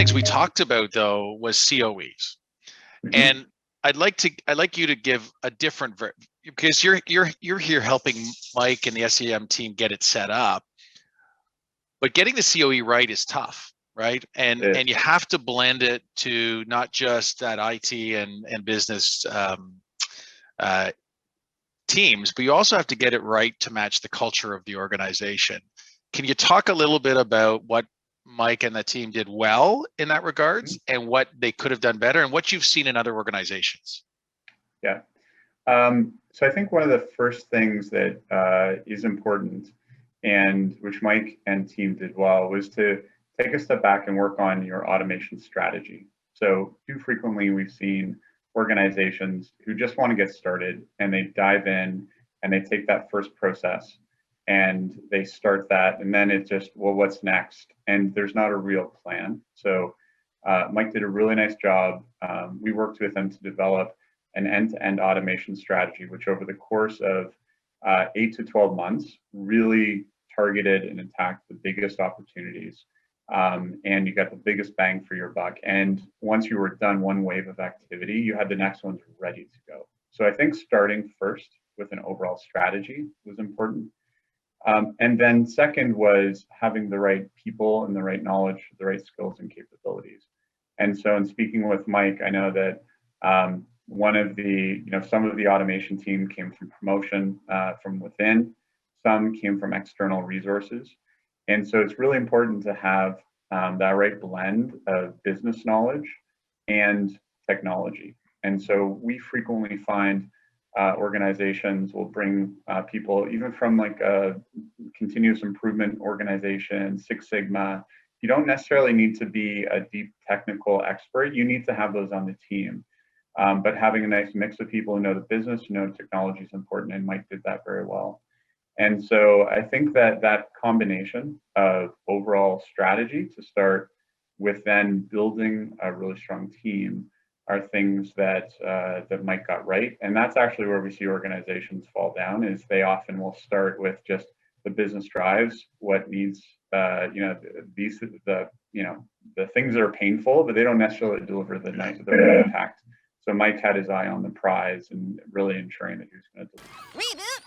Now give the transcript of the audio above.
things we talked about though was COEs, and I'd like you to give a different because you're here helping Mike and the SEM team get it set up, but getting the COE right is tough, right? And you have to blend it to not just that IT and business teams, but you also have to get it right to match the culture of the organization. Can you talk a little bit about what Mike and the team did well in that regards, and what they could have done better, and what you've seen in other organizations? Yeah. So I think one of the first things that is important, and which Mike and team did well, was to take a step back and work on your automation strategy. So too frequently we've seen organizations who just want to get started, and they dive in and they take that first process and they start that, and then it's just, well, what's next? And there's not a real plan. So Mike did a really nice job. We worked with him to develop an end-to-end automation strategy, which over the course of 8 to 12 months really targeted and attacked the biggest opportunities. And you got the biggest bang for your buck. And once you were done one wave of activity, you had the next ones ready to go. So I think starting first with an overall strategy was important. And then second was having the right people and the right knowledge, the right skills and capabilities. And so in speaking with Mike, I know that one of the, some of the automation team came from promotion from within, some came from external resources. And so it's really important to have that right blend of business knowledge and technology. And so we frequently find organizations will bring people even from like a continuous improvement organization, Six Sigma. You don't necessarily need to be a deep technical expert. You need to have those on the team. But having a nice mix of people who know the business, who know technology is important, and Mike did that very well. And so I think that that combination of overall strategy to start with, then building a really strong team, are things that that Mike got right. And that's actually where we see organizations fall down, is they often will start with just the business drives, what needs, these the things that are painful, but they don't necessarily deliver the impact. So Mike had his eye on the prize and really ensuring that he was going to deliver.